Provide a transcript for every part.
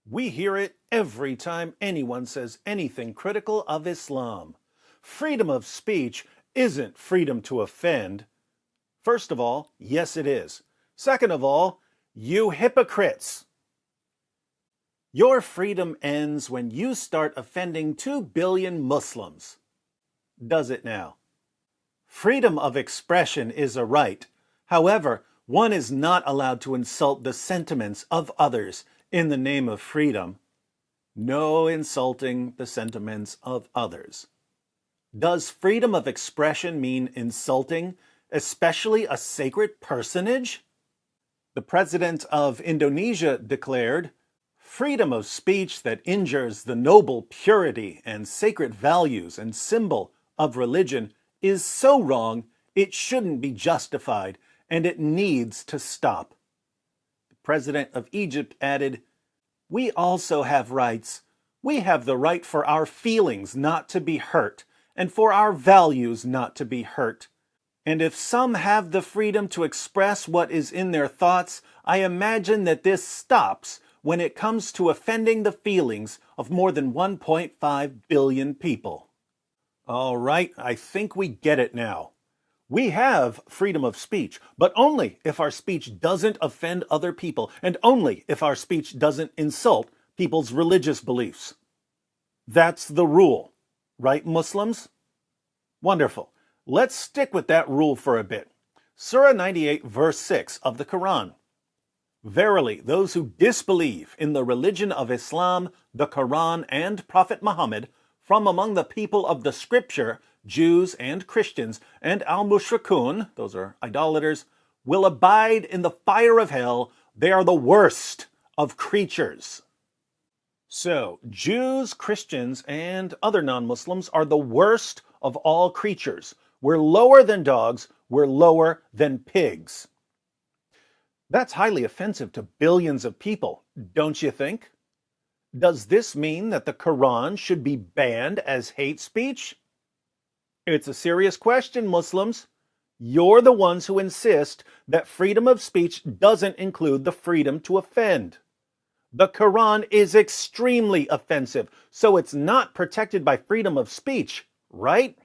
We hear it every time anyone says anything critical of Islam. Freedom of speech isn't freedom to offend. First of all, yes it is. Second of all, you hypocrites. Your freedom ends when you start offending 2 billion Muslims. Does it now? Freedom of expression is a right. However, one is not allowed to insult the sentiments of others in the name of freedom. No insulting the sentiments of others. Does freedom of expression mean insulting, especially a sacred personage? The president of Indonesia declared, "Freedom of speech that injures the noble purity and sacred values and symbol of religion is so wrong it shouldn't be justified and it needs to stop." The president of Egypt added, "We also have rights. We have the right for our feelings not to be hurt and for our values not to be hurt. And if some have the freedom to express what is in their thoughts, I imagine that this stops when it comes to offending the feelings of more than 1.5 billion people." All right, I think we get it now. We have freedom of speech, but only if our speech doesn't offend other people and only if our speech doesn't insult people's religious beliefs. That's the rule, right, Muslims? Wonderful. Let's stick with that rule for a bit. Surah 98, verse 6 of the Quran. "Verily, those who disbelieve in the religion of Islam, the Quran, and Prophet Muhammad, from among the people of the scripture, Jews and Christians, and al-Mushrikun, those are idolaters, will abide in the fire of hell. They are the worst of creatures." So, Jews, Christians, and other non-Muslims are the worst of all creatures. We're lower than dogs. We're lower than pigs. That's highly offensive to billions of people, don't you think? Does this mean that the Quran should be banned as hate speech? It's a serious question, Muslims. You're the ones who insist that freedom of speech doesn't include the freedom to offend. The Quran is extremely offensive, so it's not protected by freedom of speech, right?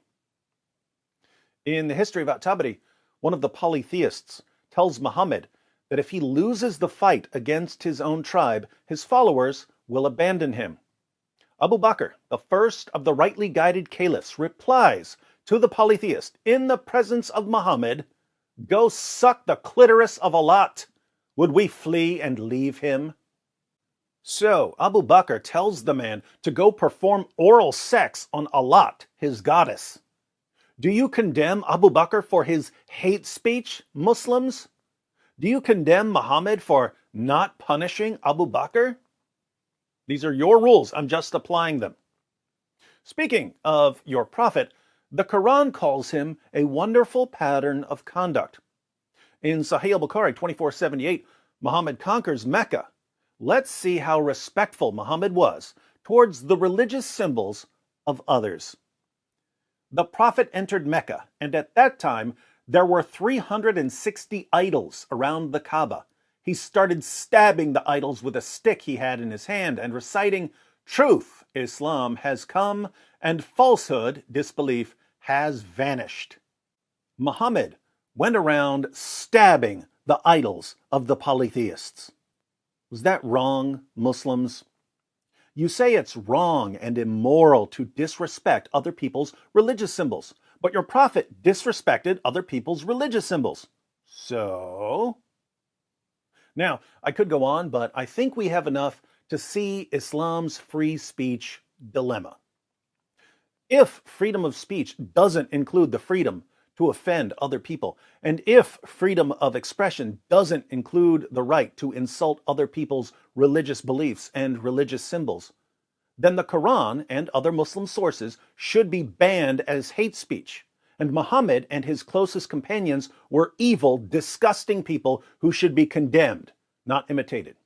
In the history of al-Tabari, one of the polytheists tells Muhammad that if he loses the fight against his own tribe, his followers will abandon him. Abu Bakr, the first of the rightly guided caliphs, replies to the polytheist in the presence of Muhammad, "Go suck the clitoris of al-Lat. Would we flee and leave him?" So Abu Bakr tells the man to go perform oral sex on al-Lat, his goddess. Do you condemn Abu Bakr for his hate speech, Muslims? Do you condemn Muhammad for not punishing Abu Bakr? These are your rules. I'm just applying them. Speaking of your prophet, the Quran calls him a wonderful pattern of conduct. In Sahih al-Bukhari 2478, Muhammad conquers Mecca. Let's see how respectful Muhammad was towards the religious symbols of others. The prophet entered Mecca, and at that time, there were 360 idols around the Kaaba. He started stabbing the idols with a stick he had in his hand and reciting, "Truth, Islam, has come, and falsehood, disbelief, has vanished." Muhammad went around stabbing the idols of the polytheists. Was that wrong, Muslims? You say it's wrong and immoral to disrespect other people's religious symbols, but your prophet disrespected other people's religious symbols. So? Now, I could go on, but I think we have enough to see Islam's free speech dilemma. If freedom of speech doesn't include the freedom to offend other people, and if freedom of expression doesn't include the right to insult other people's religious beliefs and religious symbols, then the Quran and other Muslim sources should be banned as hate speech. And Muhammad and his closest companions were evil, disgusting people who should be condemned, not imitated.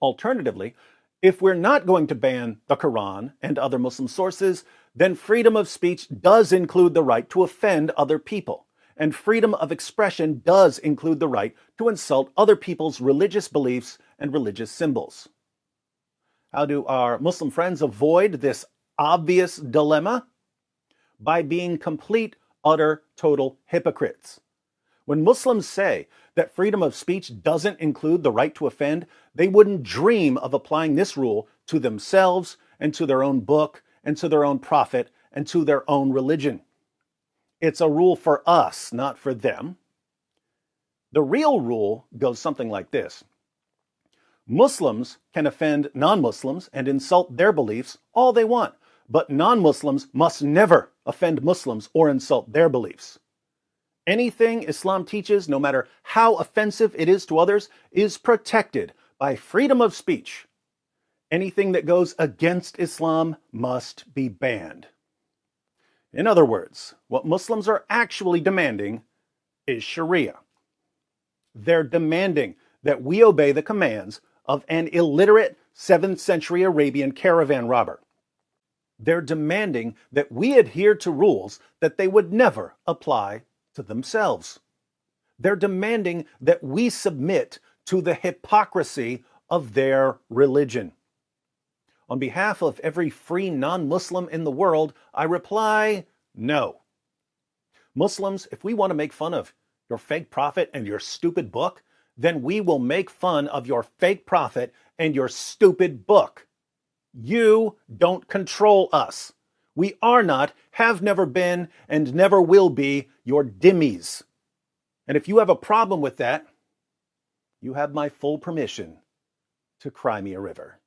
Alternatively, if we're not going to ban the Quran and other Muslim sources, then freedom of speech does include the right to offend other people. And freedom of expression does include the right to insult other people's religious beliefs and religious symbols. How do our Muslim friends avoid this obvious dilemma? By being complete, utter, total hypocrites. When Muslims say that freedom of speech doesn't include the right to offend, they wouldn't dream of applying this rule to themselves and to their own book and to their own prophet and to their own religion. It's a rule for us, not for them. The real rule goes something like this. Muslims can offend non-Muslims and insult their beliefs all they want, but non-Muslims must never offend Muslims or insult their beliefs. Anything Islam teaches, no matter how offensive it is to others, is protected by freedom of speech. Anything that goes against Islam must be banned. In other words, what Muslims are actually demanding is Sharia. They're demanding that we obey the commands of an illiterate 7th century Arabian caravan robber. They're demanding that we adhere to rules that they would never apply to themselves. They're demanding that we submit to the hypocrisy of their religion. On behalf of every free non-Muslim in the world, I reply, no. Muslims, if we want to make fun of your fake prophet and your stupid book, then we will make fun of your fake prophet and your stupid book. You don't control us. We are not, have never been, and never will be your dhimmis. And if you have a problem with that, you have my full permission to cry me a river.